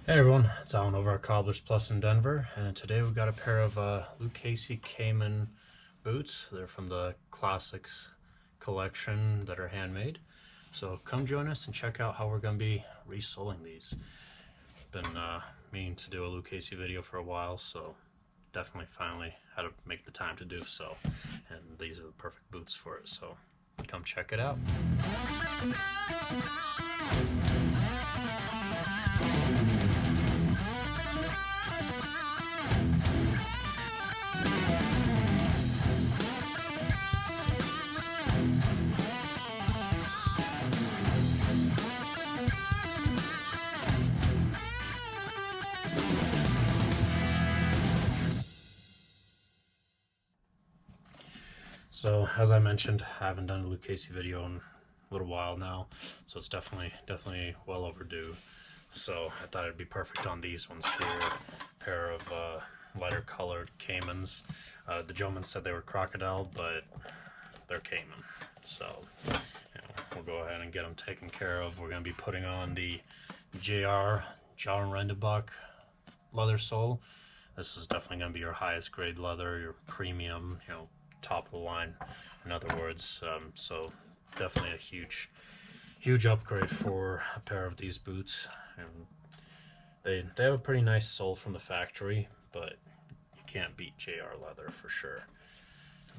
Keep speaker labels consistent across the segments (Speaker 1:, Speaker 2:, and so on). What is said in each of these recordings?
Speaker 1: Hey everyone, it's Alan over at Cobblers Plus in Denver, and today we've got a pair of Lucchese Caiman boots. They're from the Classics collection that are handmade. So come join us and check out how we're going to be resoling these. Been meaning to do a Lucchese video for a while, so definitely finally had to make the time to do so. And these are the perfect boots for it, so come check it out. So as I mentioned, I haven't done a Lucchese video in a little while now, so it's definitely well overdue. So I thought it'd be perfect on these ones here. A pair of lighter colored Caimans. The gentleman said they were crocodile, but they're Caiman. So we'll go ahead and get them taken care of. We're going to be putting on the JR John Rendebuck leather sole. This is definitely going to be your highest grade leather, your premium, top of the line, in other words. So definitely a huge upgrade for a pair of these boots. And they have a pretty nice sole from the factory, but you can't beat JR leather for sure.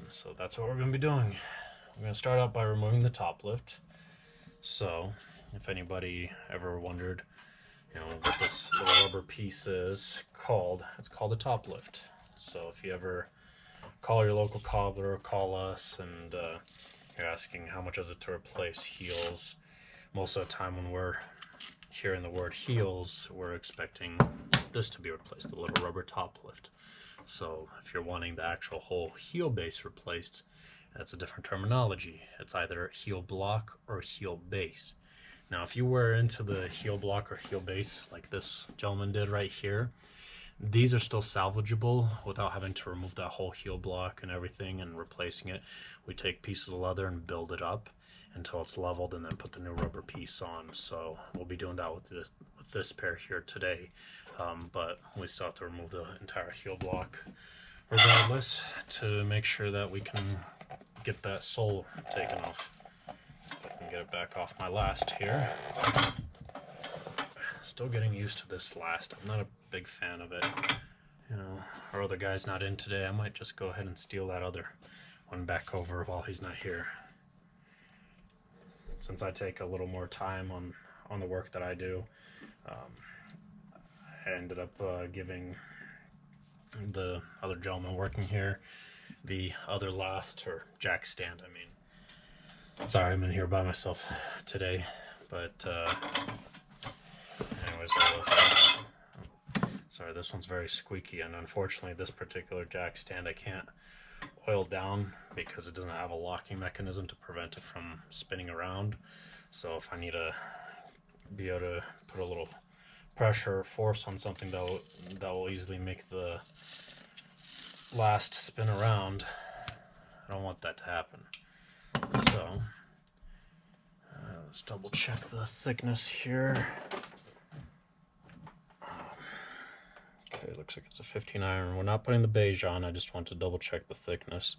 Speaker 1: And so that's what we're going to be doing. We're going to start out by removing the top lift. So if anybody ever wondered what this little rubber piece is called, it's called a top lift. So if you ever call your local cobbler or call us and you're asking how much is it to replace heels, most of the time when we're hearing the word heels, we're expecting this to be replaced, the little rubber top lift. So if you're wanting the actual whole heel base replaced, that's a different terminology. It's either heel block or heel base. Now if you were into the heel block or heel base like this gentleman did right here, these are still salvageable without having to remove that whole heel block and everything and replacing it. We take pieces of leather and build it up until it's leveled and then put the new rubber piece on. So we'll be doing that with this pair here today, but we still have to remove the entire heel block regardless to make sure that we can get that sole taken off. If I can get it back off my last here. Still getting used to this last. I'm not a big fan of it. Our other guy's not in today. I might just go ahead and steal that other one back over while he's not here. Since I take a little more time on the work that I do, I ended up giving the other gentleman working here the other last, or jack stand, I mean. Sorry, I'm in here by myself today, but anyways, what was that? Sorry, this one's very squeaky, and unfortunately this particular jack stand I can't oil down because it doesn't have a locking mechanism to prevent it from spinning around. So if I need to be able to put a little pressure or force on something that will easily make the last spin around, I don't want that to happen. So let's double check the thickness here. Okay, looks like it's a 15 iron. We're not putting the beige on, I just want to double check the thickness.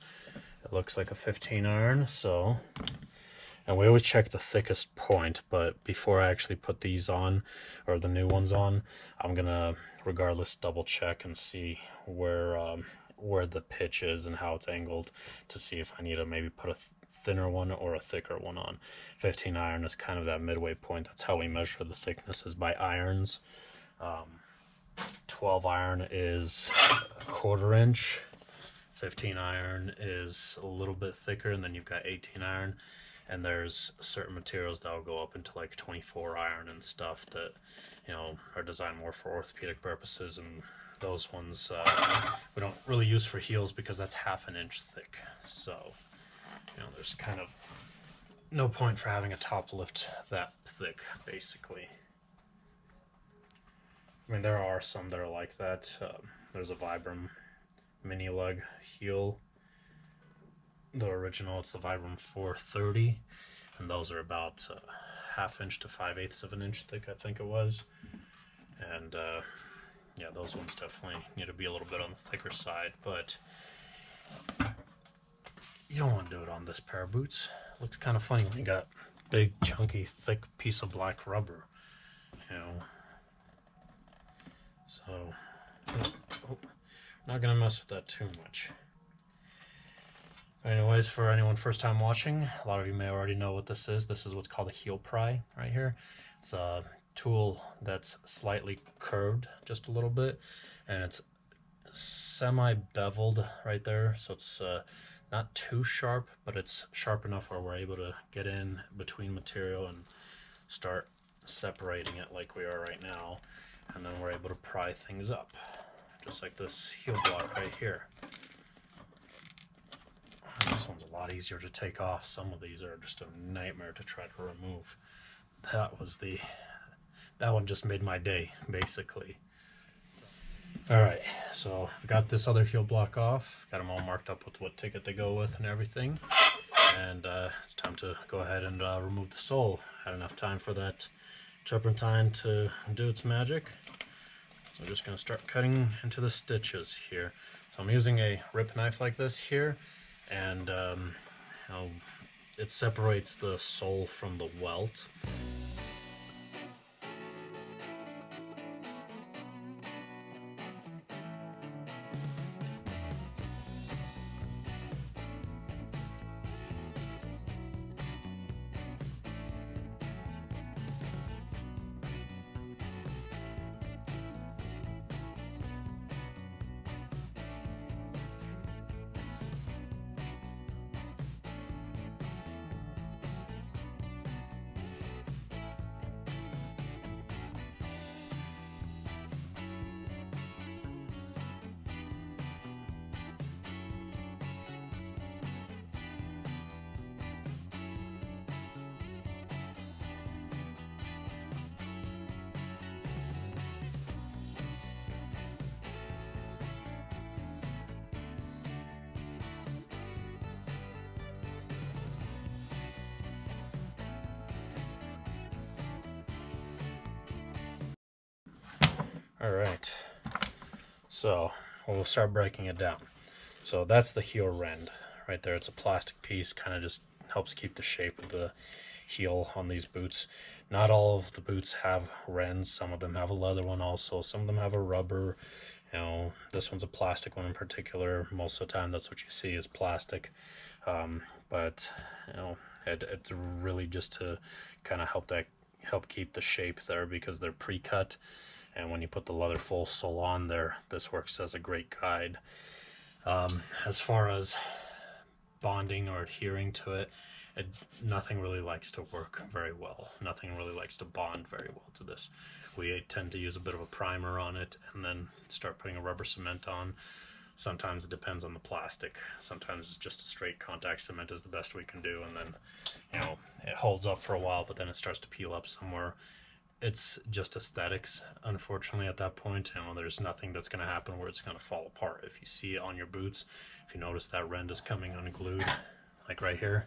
Speaker 1: It looks like a 15 iron, so, and we always check the thickest point, but before I actually put these on, or the new ones on, I'm gonna regardless double check and see where the pitch is and how it's angled to see if I need to maybe put a thinner one or a thicker one on. 15 iron is kind of that midway point. That's how we measure the thickness, is by irons. 12 iron is a 1/4 inch. 15 iron is a little bit thicker, and then you've got 18 iron, and there's certain materials that will go up into like 24 iron and stuff that are designed more for orthopedic purposes, and those ones we don't really use for heels because that's 1/2 inch thick. So there's kind of no point for having a top lift that thick, basically. I mean, there are some that are like that. There's a Vibram mini lug heel. The original, it's the Vibram 430, and those are about 1/2 inch to 5/8 of an inch thick, I think it was. And yeah, those ones definitely need to be a little bit on the thicker side, but you don't want to do it on this pair of boots. It looks kind of funny when you got big, chunky, thick piece of black rubber, you know. So, not gonna mess with that too much. Anyways, for anyone first time watching, a lot of you may already know what this is. This is what's called a heel pry right here. It's a tool that's slightly curved just a little bit, and it's semi-beveled right there, so it's not too sharp, but it's sharp enough where we're able to get in between material and start separating it like we are right now, and then we're able to pry things up, just like this heel block right here. This one's a lot easier to take off. Some of these are just a nightmare to try to remove. That one just made my day, basically. Alright, so I've got this other heel block off, got them all marked up with what ticket they go with and everything, and it's time to go ahead and remove the sole. Had enough time for that turpentine to do its magic, so I'm just going to start cutting into the stitches here. So I'm using a rip knife like this here, and it separates the sole from the welt. Alright, so we'll start breaking it down. So that's the heel rend right there. It's a plastic piece, kind of just helps keep the shape of the heel on these boots. Not all of the boots have rends. Some of them have a leather one also. Some of them have a rubber. You know, this one's a plastic one in particular. Most of the time that's what you see is plastic. But you know, it's really just to kind of help keep the shape there, because they're pre-cut. And when you put the leather full sole on there, this works as a great guide. As far as bonding or adhering to it, nothing really likes to work very well. Nothing really likes to bond very well to this. We tend to use a bit of a primer on it and then start putting a rubber cement on. Sometimes it depends on the plastic. Sometimes it's just a straight contact cement is the best we can do, and then, you know, it holds up for a while, but then it starts to peel up somewhere. It's just aesthetics, unfortunately, at that point. You know, there's nothing that's going to happen where it's going to fall apart. If you see it on your boots, if you notice that rend is coming unglued, like right here,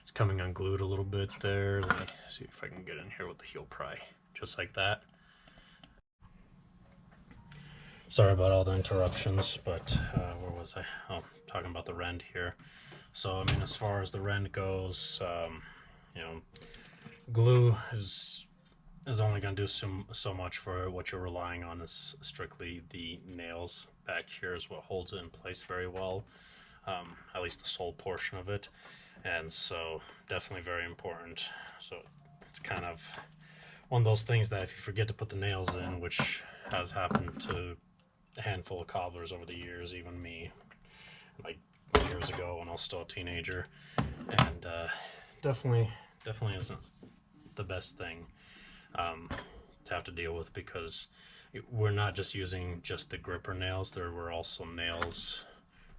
Speaker 1: it's coming unglued a little bit there. Let me see if I can get in here with the heel pry, just like that. Sorry about all the interruptions, but where was I? Oh, talking about the rend here. So, I mean, as far as the rend goes, you know, glue is only going to do so much. For what you're relying on is strictly the nails back here is what holds it in place very well, at least the sole portion of it, and so definitely very important. So it's kind of one of those things that if you forget to put the nails in, which has happened to a handful of cobblers over the years, even me, like years ago when I was still a teenager, and definitely isn't the best thing to have to deal with, because we're not just using just the gripper nails. There were also nails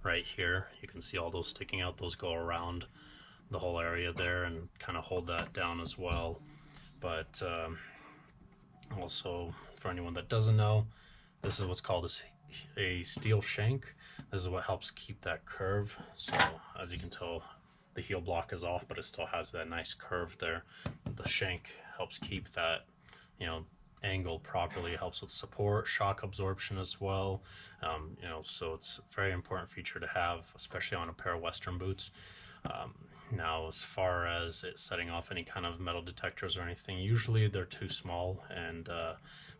Speaker 1: right here. You can see all those sticking out. Those go around the whole area there and kind of hold that down as well. But also, for anyone that doesn't know, this is what's called a steel shank. This is what helps keep that curve. So as you can tell, the heel block is off, but it still has that nice curve there. The shank helps keep that, you know, angled properly. It helps with support, shock absorption as well. You know, so it's a very important feature to have, especially on a pair of Western boots. Now, as far as it setting off any kind of metal detectors or anything, usually they're too small, and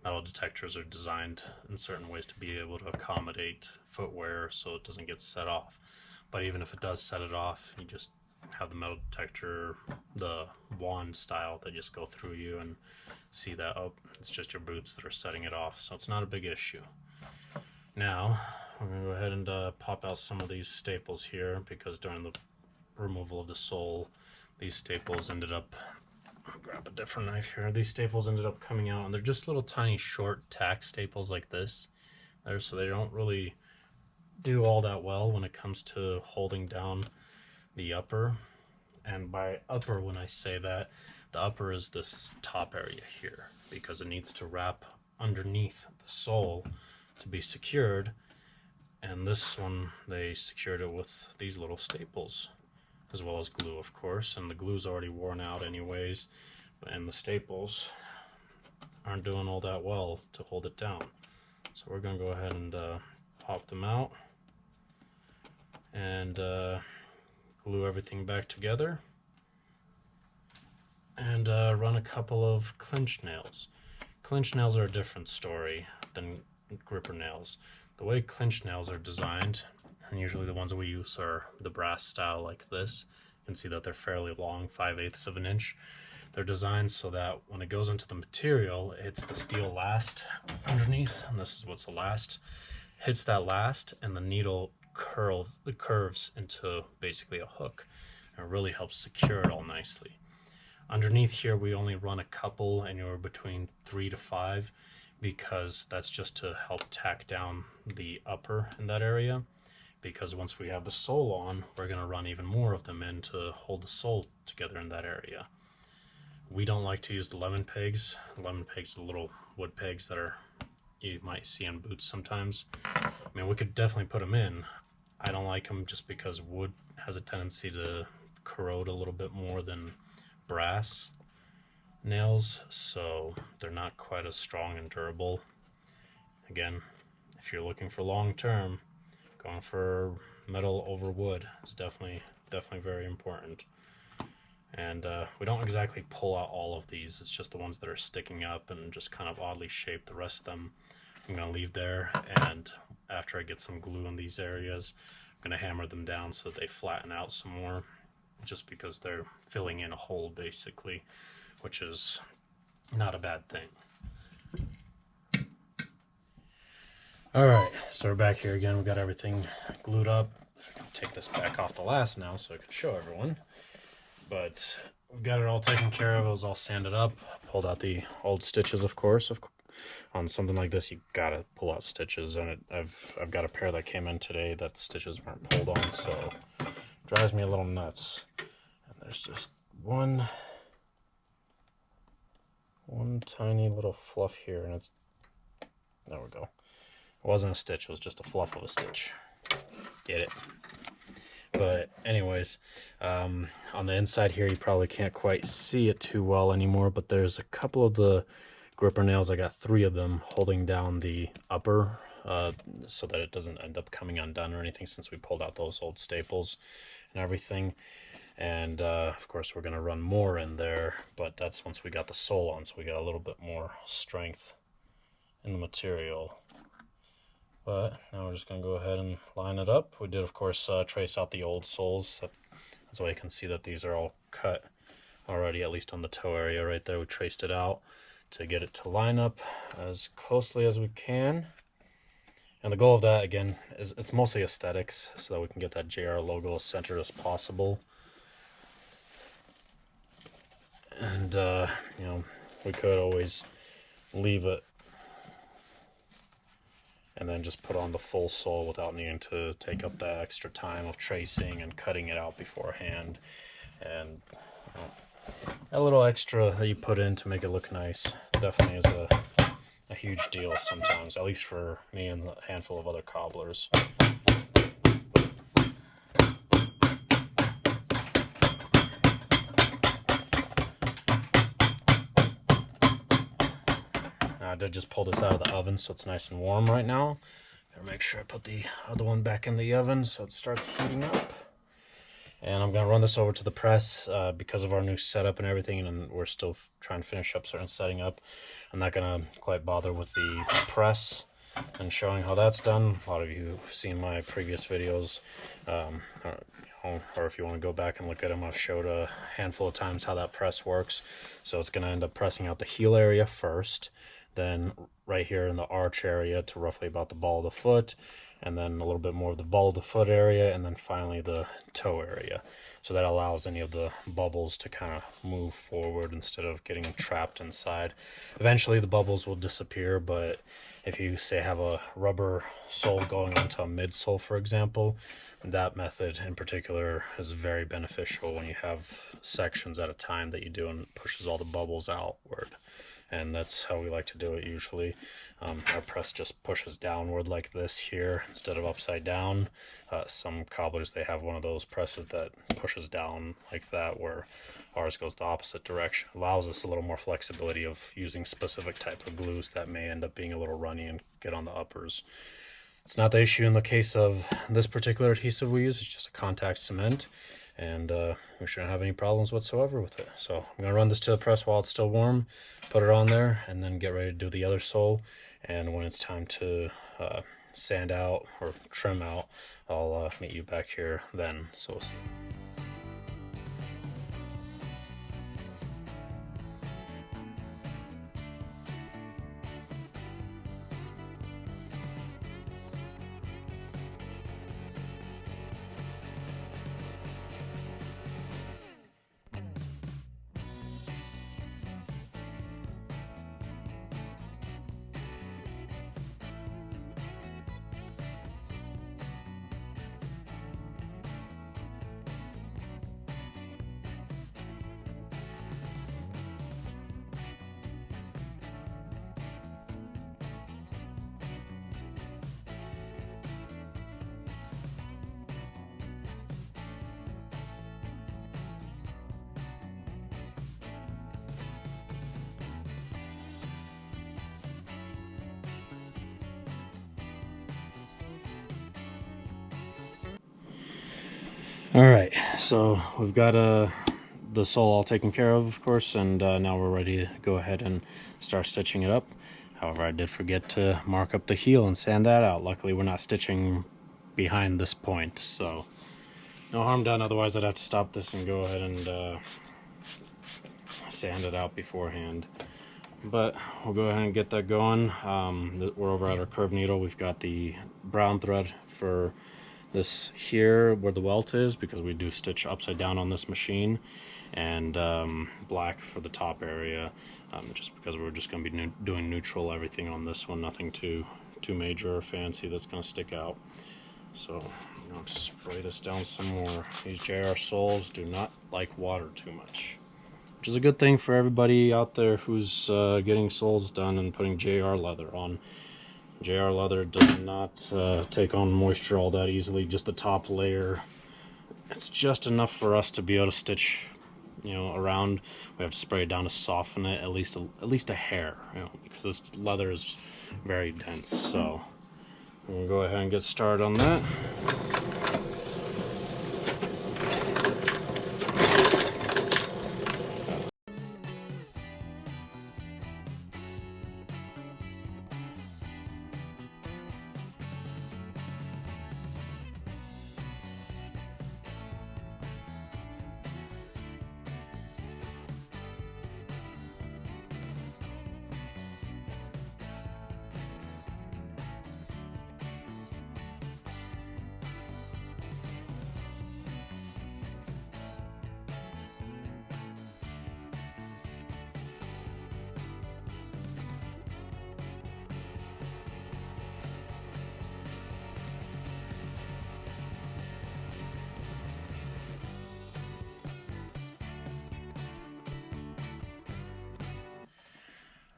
Speaker 1: metal detectors are designed in certain ways to be able to accommodate footwear so it doesn't get set off. But even if it does set it off, you just have the metal detector, the wand style, that just go through you and see that, oh, it's just your boots that are setting it off. So it's not a big issue. Now, we're going to go ahead and pop out some of these staples here, because during the removal of the sole, these staples ended up, I'll grab a different knife here, these staples ended up coming out, and they're just little tiny short tack staples like this there, so they don't really do all that well when it comes to holding down the upper. And by upper, when I say that, the upper is this top area here, because it needs to wrap underneath the sole to be secured. And this one, they secured it with these little staples, as well as glue, of course, and the glue's already worn out anyways, and the staples aren't doing all that well to hold it down. So we're going to go ahead and pop them out and glue everything back together, and run a couple of clinch nails. Clinch nails are a different story than gripper nails. The way clinch nails are designed, and usually the ones that we use are the brass style like this. You can see that they're fairly long, 5/8 of an inch. They're designed so that when it goes into the material, it hits the steel last underneath, and this is what's the last. Hits that last, and the needle curves into basically a hook, and it really helps secure it all nicely. Underneath here, we only run a couple, anywhere between 3 to 5, because that's just to help tack down the upper in that area. Because once we have the sole on, we're going to run even more of them in to hold the sole together in that area. We don't like to use the lemon pegs. Lemon pegs are the little wood pegs that you might see in boots sometimes. I mean, we could definitely put them in. I don't like them just because wood has a tendency to corrode a little bit more than brass nails, so they're not quite as strong and durable. Again, if you're looking for long term, going for metal over wood is definitely very important. And we don't exactly pull out all of these, it's just the ones that are sticking up and just kind of oddly shaped. The rest of them I'm going to leave there, and after I get some glue in these areas, I'm going to hammer them down so that they flatten out some more, just because they're filling in a hole basically, which is not a bad thing. Alright, so we're back here again. We got everything glued up. I can take this back off the last now so I can show everyone. But we've got it all taken care of. It was all sanded up. Pulled out the old stitches, of course. On something like this, you gotta pull out stitches, and I've got a pair that came in today that the stitches weren't pulled on, so it drives me a little nuts. And there's just one tiny little fluff here, and there we go. It wasn't a stitch, it was just a fluff of a stitch. Get it? But anyways, on the inside here, you probably can't quite see it too well anymore, but there's a couple of the gripper nails. I got 3 of them holding down the upper so that it doesn't end up coming undone or anything, since we pulled out those old staples and everything. And of course we're going to run more in there, but that's once we got the sole on, so we got a little bit more strength in the material. But now we're just going to go ahead and line it up. We did, of course, trace out the old soles. That's why you can see that these are all cut already, at least on the toe area right there. We traced it out to get it to line up as closely as we can. And the goal of that, again, is it's mostly aesthetics, so that we can get that JR logo as centered as possible. And, you know, we could always leave it and then just put on the full sole without needing to take up that extra time of tracing and cutting it out beforehand. And a little extra that you put in to make it look nice definitely is a huge deal sometimes, at least for me and a handful of other cobblers. I did just pull this out of the oven, so it's nice and warm right now. Gotta make sure I put the other one back in the oven so it starts heating up. And I'm gonna run this over to the press because of our new setup and everything, and we're still trying to finish up certain setting up. I'm not gonna quite bother with the press and showing how that's done. A lot of you have seen my previous videos, or if you want to go back and look at them, I've showed a handful of times how that press works. So it's going to end up pressing out the heel area first, then right here in the arch area to roughly about the ball of the foot, and then a little bit more of the ball of the foot area, and then finally the toe area. So that allows any of the bubbles to kind of move forward instead of getting trapped inside. Eventually the bubbles will disappear, but if you say have a rubber sole going onto a midsole, for example, that method in particular is very beneficial when you have sections at a time that you do, and it pushes all the bubbles outward. And that's how we like to do it usually. Our press just pushes downward like this here instead of upside down. Some cobblers, they have one of those presses that pushes down like that, where ours goes the opposite direction. Allows us a little more flexibility of using specific type of glues that may end up being a little runny and get on the uppers. It's not the issue in the case of this particular adhesive we use. It's just a contact cement, and we shouldn't have any problems whatsoever with it. So I'm going to run this to the press while it's still warm, put it on there, and then get ready to do the other sole. And when it's time to sand out or trim out, I'll meet you back here then. So we'll see. All right, so we've got the sole all taken care of course, and now we're ready to go ahead and start stitching it up. However, I did forget to mark up the heel and sand that out. Luckily, we're not stitching behind this point, so no harm done. Otherwise, I'd have to stop this and go ahead and sand it out beforehand. But we'll go ahead and get that going. We're over at our curved needle. We've got the brown thread for this here where the welt is, because we do stitch upside down on this machine, and black for the top area, just because we're just going to be doing neutral everything on this one, nothing too major or fancy that's going to stick out. So I'm going to spray this down some more. These JR soles do not like water too much, which is a good thing for everybody out there who's getting soles done and putting JR leather on. JR leather does not take on moisture all that easily. Just the top layer, it's just enough for us to be able to stitch, you know, around. We have to spray it down to soften it at least a hair, you know, because this leather is very dense. So we'll go ahead and get started on that.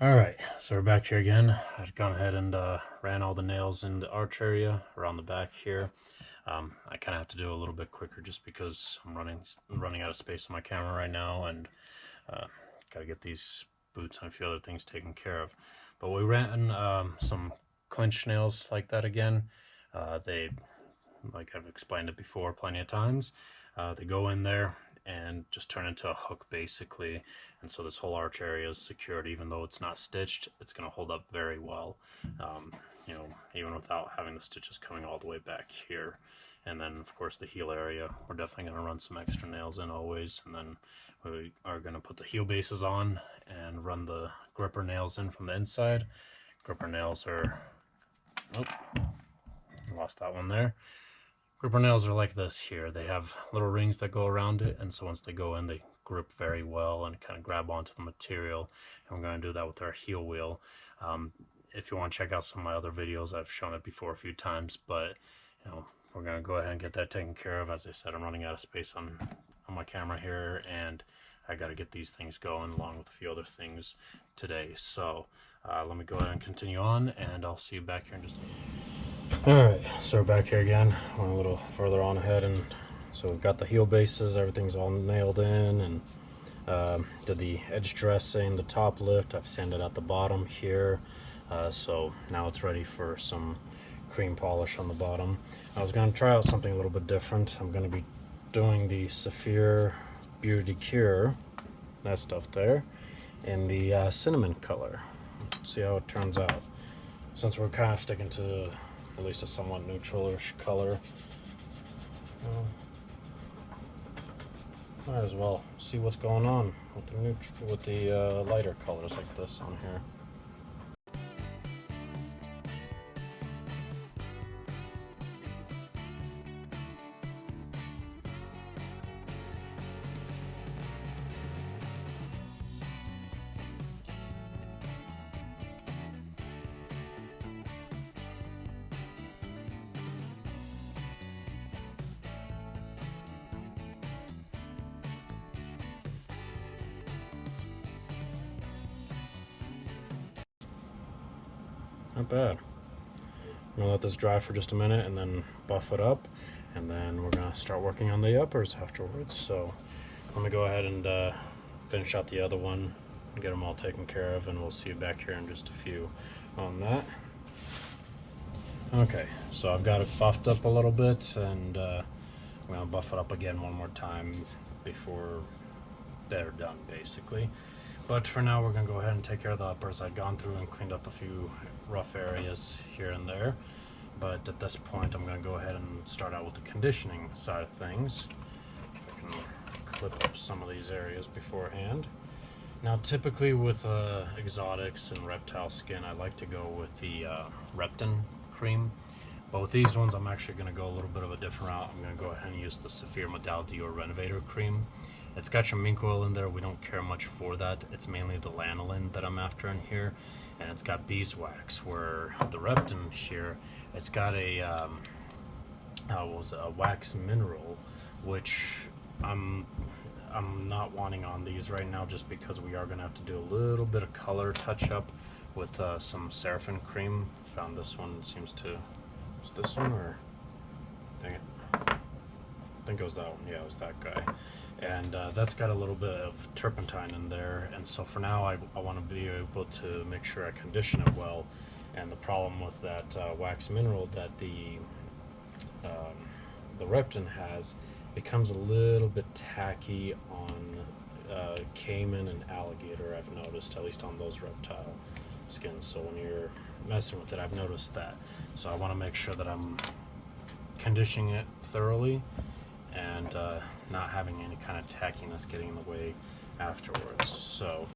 Speaker 1: Alright, so we're back here again. I've gone ahead and ran all the nails in the arch area around the back here. I kind of have to do a little bit quicker just because I'm running out of space on my camera right now, and got to get these boots and a few other things taken care of. But we ran some clinch nails like that again. They, like I've explained it before plenty of times, they go in there and just turn into a hook basically, and so this whole arch area is secured. Even though it's not stitched, it's going to hold up very well, you know, even without having the stitches coming all the way back here. And then of course the heel area, we're definitely going to run some extra nails in always, and then we are going to put the heel bases on and run the gripper nails in from the inside. Gripper nails are, oh, lost that one there. Gripper nails are like this here. They have little rings that go around it, and so once they go in, they grip very well and kind of grab onto the material. And we're going to do that with our heel wheel. If you want to check out some of my other videos, I've shown it before a few times, but you know, we're going to go ahead and get that taken care of. As I said, I'm running out of space on my camera here, and I got to get these things going along with a few other things today. So let me go ahead and continue on, and I'll see you back here in just a minute. Alright, so we're back here again. Went a little further on ahead, and so we've got the heel bases, everything's all nailed in, and did the edge dressing, the top lift. I've sanded out the bottom here, so now it's ready for some cream polish on the bottom. I was going to try out something a little bit different. I'm going to be doing the Saphir Beauty Cure, that stuff there, in the cinnamon color. See how it turns out. Since we're kind of sticking to at least a somewhat neutral-ish color, might as well see what's going on with the lighter colors like this on here. Not bad. I'm gonna let this dry for just a minute and then buff it up, and then we're gonna start working on the uppers afterwards. So let me go ahead and finish out the other one and get them all taken care of, and we'll see you back here in just a few on that. Okay, so I've got it buffed up a little bit, and I'm gonna buff it up again one more time before they're done basically. But for now, we're going to go ahead and take care of the uppers. I'd gone through and cleaned up a few rough areas here and there. But at this point, I'm going to go ahead and start out with the conditioning side of things. If I can clip up some of these areas beforehand. Now, typically with exotics and reptile skin, I like to go with the Reptin cream. But with these ones, I'm actually going to go a little bit of a different route. I'm going to go ahead and use the Saphir Medaille Renovator cream. It's got your mink oil in there. We don't care much for that. It's mainly the lanolin that I'm after in here, and it's got beeswax. Where the Reptin here, it's got a wax mineral, which I'm not wanting on these right now, just because we are going to have to do a little bit of color touch up with some Seraphim cream. Found this one. Seems to, is this one, or dang it, I think it was that one. Yeah, it was that guy. And that's got a little bit of turpentine in there, and so for now I want to be able to make sure I condition it well. And the problem with that wax mineral that the Reptin has, becomes a little bit tacky on Caiman and alligator, I've noticed, at least on those reptile skins. So when you're messing with it, I've noticed that. So I want to make sure that I'm conditioning it thoroughly and not having any kind of tackiness getting in the way afterwards. So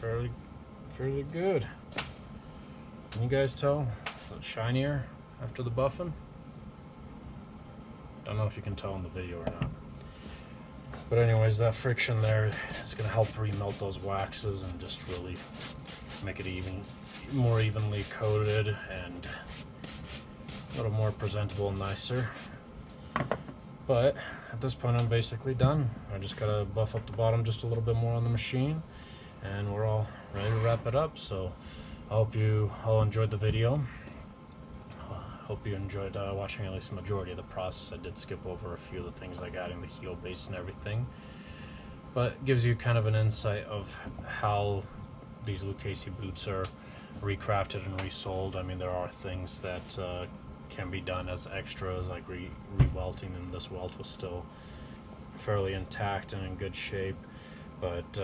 Speaker 1: fairly good. Can you guys tell? It's shinier after the buffing. Don't know if you can tell in the video or not. But anyways, that friction there is going to help remelt those waxes and just really make it more evenly coated and a little more presentable and nicer. But at this point I'm basically done. I just got to buff up the bottom just a little bit more on the machine and we're all ready to wrap it up. So I hope you all enjoyed the video. Hope you enjoyed watching at least the majority of the process. I did skip over a few of the things like adding the heel base and everything, but it gives you kind of an insight of how these Lucchese boots are recrafted and resoled. I mean, there are things that can be done as extras, like re-welting, and this welt was still fairly intact and in good shape, but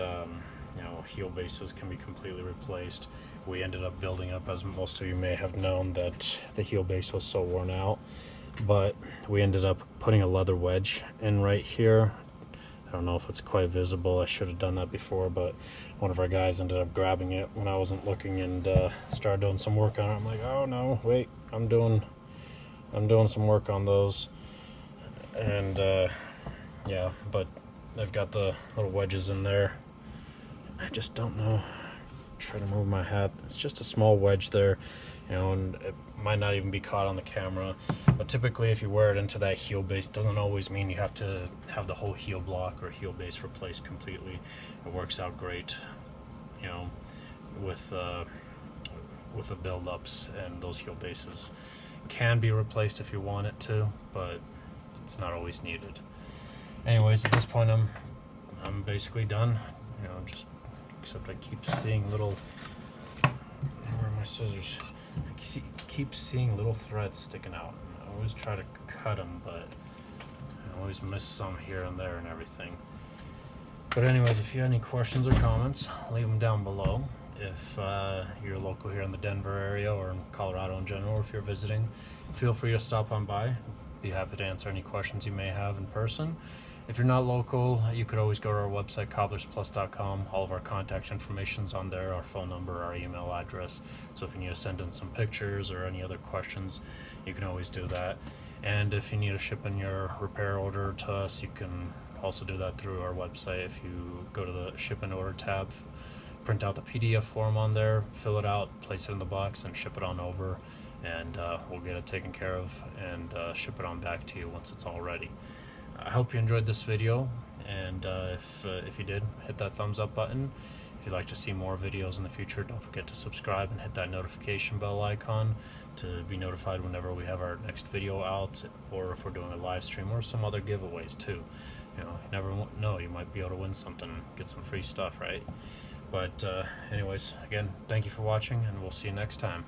Speaker 1: you know, heel bases can be completely replaced. We ended up building up, as most of you may have known, that the heel base was so worn out, but we ended up putting a leather wedge in right here. I don't know if it's quite visible. I should have done that before, but one of our guys ended up grabbing it when I wasn't looking and started doing some work on it. I'm like, oh no, wait, I'm doing some work on those. And yeah, but I've got the little wedges in there. I just don't know. Try to move my hat. It's just a small wedge there, you know, and it might not even be caught on the camera. But typically, if you wear it into that heel base, doesn't always mean you have to have the whole heel block or heel base replaced completely. It works out great, you know, with the build-ups, and those heel bases can be replaced if you want it to, but it's not always needed. Anyways, at this point, I'm basically done. You know, just except I keep seeing little, where are my scissors? I keep seeing little threads sticking out. I always try to cut them, but I always miss some here and there and everything. But anyways, if you have any questions or comments, leave them down below. If you're local here in the Denver area or in Colorado in general, or if you're visiting, feel free to stop on by. Be happy to answer any questions you may have in person. If you're not local, you could always go to our website, CobblersPlusCO. All of our contact information's on there, our phone number, our email address. So if you need to send in some pictures or any other questions, you can always do that. And if you need to ship in your repair order to us, you can also do that through our website. If you go to the ship and order tab, print out the PDF form on there, fill it out, place it in the box, and ship it on over, and we'll get it taken care of and ship it on back to you once it's all ready. I hope you enjoyed this video, and if you did, hit that thumbs up button. If you'd like to see more videos in the future, don't forget to subscribe and hit that notification bell icon to be notified whenever we have our next video out, or if we're doing a live stream or some other giveaways too. You know, you never know, you might be able to win something and get some free stuff, right? But anyways, again, thank you for watching, and we'll see you next time.